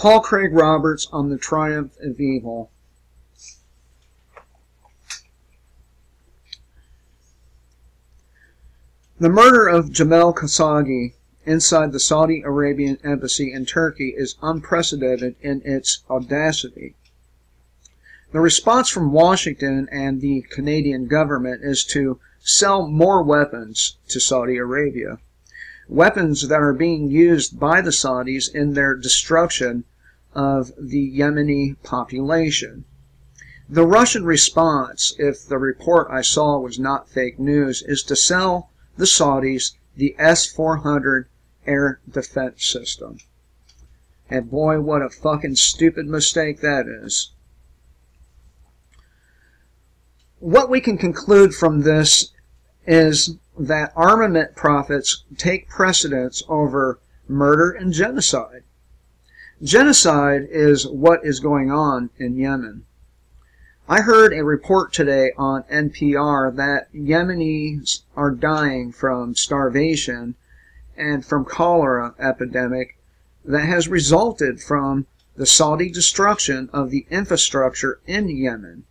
Paul Craig Roberts on the Triumph of Evil. The murder of Jamal Khashoggi inside the Saudi Arabian embassy in Turkey is unprecedented in its audacity. The response from Washington and the Canadian government is to sell more weapons to Saudi Arabia. Weapons that are being used by the Saudis in their destruction of the Yemeni population. The Russian response, if the report I saw was not fake news, is to sell the Saudis the S-400 air defense system. And boy, what a fucking stupid mistake that is. What we can conclude from this is that armament profits take precedence over murder and genocide. Genocide is what is going on in Yemen. I heard a report today on NPR that Yemenis are dying from starvation and from cholera epidemic that has resulted from the Saudi destruction of the infrastructure in Yemen.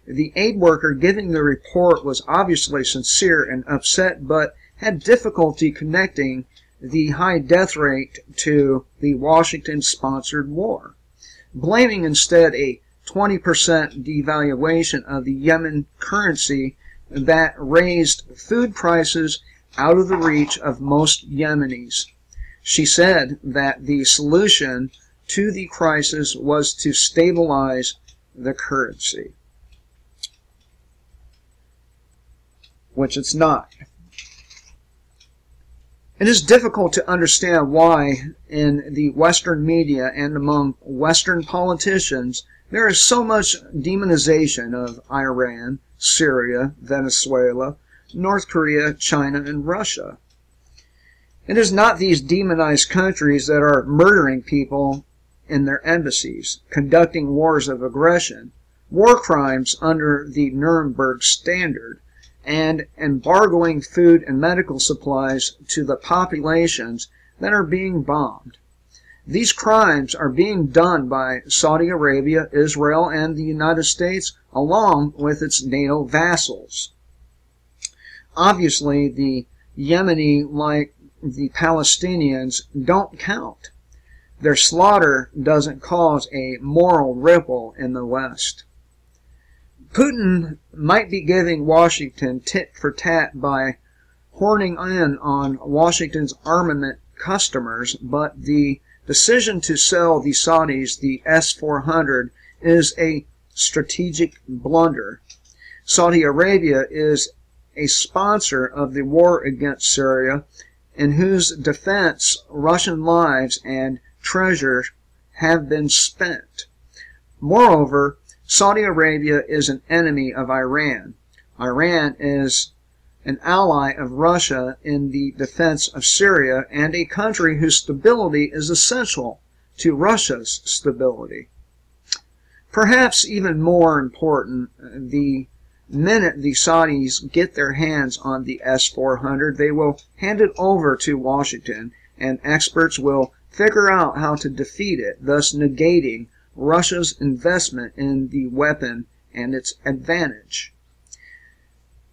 The aid worker giving the report was obviously sincere and upset, but had difficulty connecting the high death rate to the Washington-sponsored war, blaming instead a 20% devaluation of the Yemen currency that raised food prices out of the reach of most Yemenis. She said that the solution to the crisis was to stabilize the currency, which it's not. It is difficult to understand why in the Western media and among Western politicians there is so much demonization of Iran, Syria, Venezuela, North Korea, China, and Russia. It is not these demonized countries that are murdering people in their embassies, conducting wars of aggression, war crimes under the Nuremberg Standard, and embargoing food and medical supplies to the populations that are being bombed. These crimes are being done by Saudi Arabia, Israel, and the United States, along with its NATO vassals. Obviously, the Yemeni, like the Palestinians, don't count. Their slaughter doesn't cause a moral ripple in the West. Putin might be giving Washington tit for tat by horning in on Washington's armament customers, but the decision to sell the Saudis the S-400 is a strategic blunder. Saudi Arabia is a sponsor of the war against Syria, in whose defense Russian lives and treasure have been spent. Moreover, Saudi Arabia is an enemy of Iran. Iran is an ally of Russia in the defense of Syria, and a country whose stability is essential to Russia's stability. Perhaps even more important, the minute the Saudis get their hands on the S-400, they will hand it over to Washington, and experts will figure out how to defeat it, thus negating Russia's investment in the weapon and its advantage.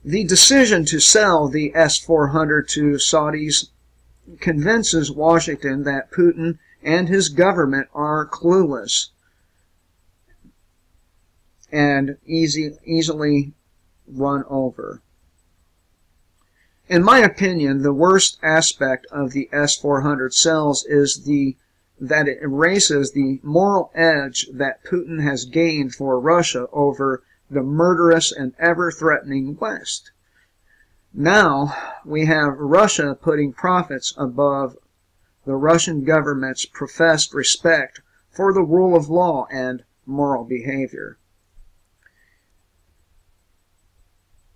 The decision to sell the S-400 to Saudis convinces Washington that Putin and his government are clueless and easily run over. In my opinion, the worst aspect of the S-400 sales is that it erases the moral edge that Putin has gained for Russia over the murderous and ever-threatening West. Now we have Russia putting profits above the Russian government's professed respect for the rule of law and moral behavior.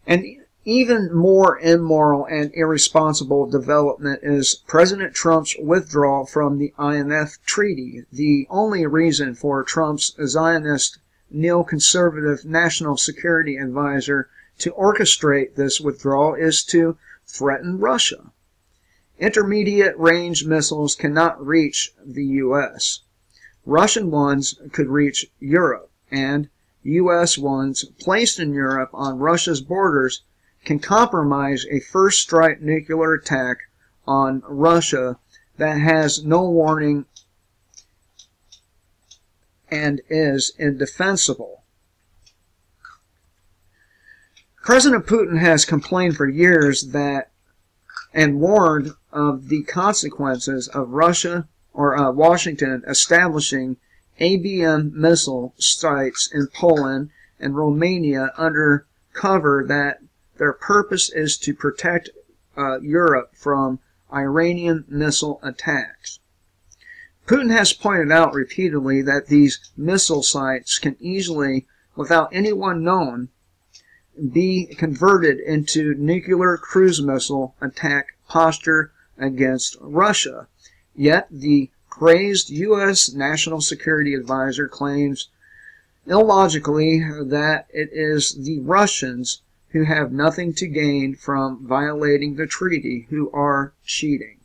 And even more immoral and irresponsible development is President Trump's withdrawal from the INF Treaty. The only reason for Trump's Zionist neoconservative national security advisor to orchestrate this withdrawal is to threaten Russia. Intermediate range missiles cannot reach the U.S. Russian ones could reach Europe, and U.S. ones placed in Europe on Russia's borders can compromise a first-strike nuclear attack on Russia that has no warning and is indefensible. President Putin has complained for years that and warned of the consequences of Russia or Washington establishing ABM missile sites in Poland and Romania under cover that their purpose is to protect Europe from Iranian missile attacks. Putin has pointed out repeatedly that these missile sites can easily, without anyone known, be converted into nuclear cruise missile attack posture against Russia. Yet the crazed U.S. National Security Advisor claims illogically that it is the Russians who have nothing to gain from violating the treaty who are cheating.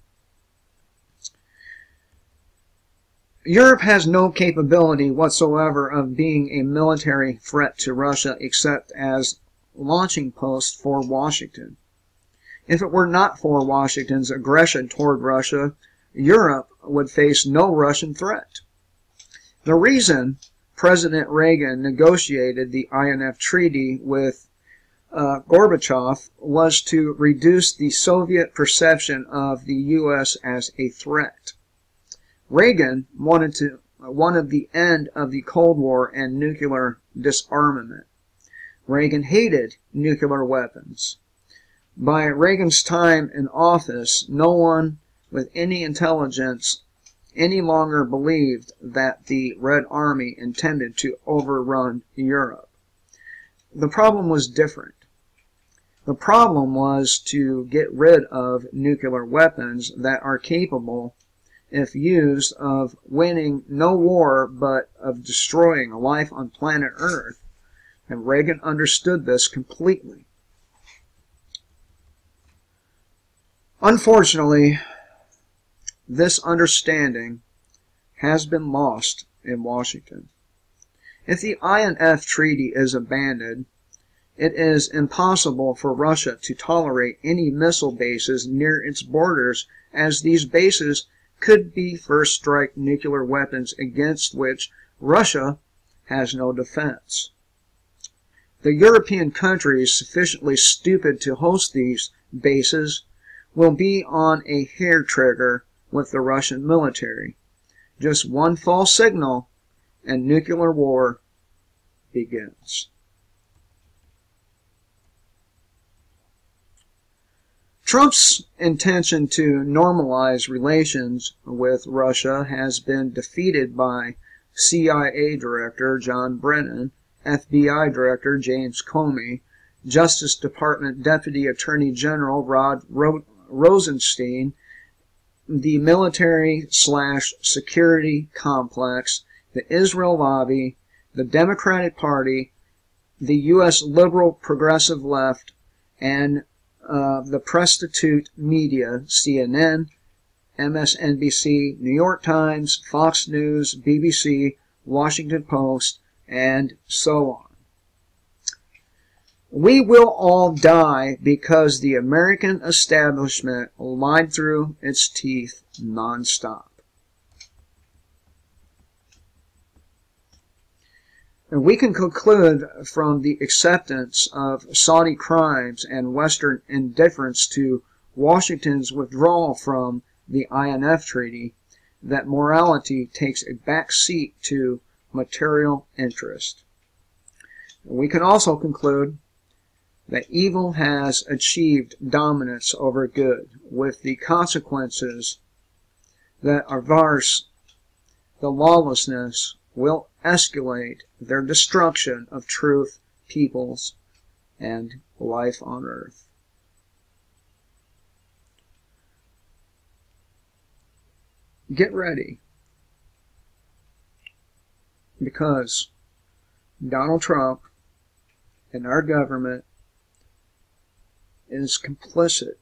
Europe has no capability whatsoever of being a military threat to Russia except as launching post for Washington. If it were not for Washington's aggression toward Russia, Europe would face no Russian threat. The reason President Reagan negotiated the INF Treaty with Gorbachev was to reduce the Soviet perception of the U.S. as a threat. Reagan wanted the end of the Cold War and nuclear disarmament. Reagan hated nuclear weapons. By Reagan's time in office, no one with any intelligence any longer believed that the Red Army intended to overrun Europe. The problem was different. The problem was to get rid of nuclear weapons that are capable, if used, of winning no war but of destroying life on planet Earth. And Reagan understood this completely. Unfortunately, this understanding has been lost in Washington. If the INF Treaty is abandoned, it is impossible for Russia to tolerate any missile bases near its borders, as these bases could be first-strike nuclear weapons against which Russia has no defense. The European countries sufficiently stupid to host these bases will be on a hair trigger with the Russian military. Just one false signal and nuclear war begins. Trump's intention to normalize relations with Russia has been defeated by CIA Director John Brennan, FBI Director James Comey, Justice Department Deputy Attorney General Rod Rosenstein, the military/security complex, the Israel lobby, the Democratic Party, the U.S. liberal progressive left, and the prostitute media, CNN, MSNBC, New York Times, Fox News, BBC, Washington Post, and so on. We will all die because the American establishment lied through its teeth nonstop. And we can conclude from the acceptance of Saudi crimes and Western indifference to Washington's withdrawal from the INF Treaty that morality takes a back seat to material interest. We can also conclude that evil has achieved dominance over good, with the consequences that avars the lawlessness will escalate their destruction of truth, peoples, and life on earth. Get ready, because Donald Trump and our government is complicit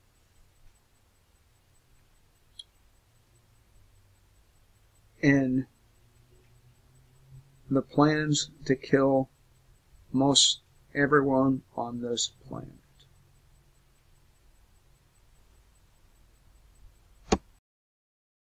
in the plans to kill most everyone on this planet.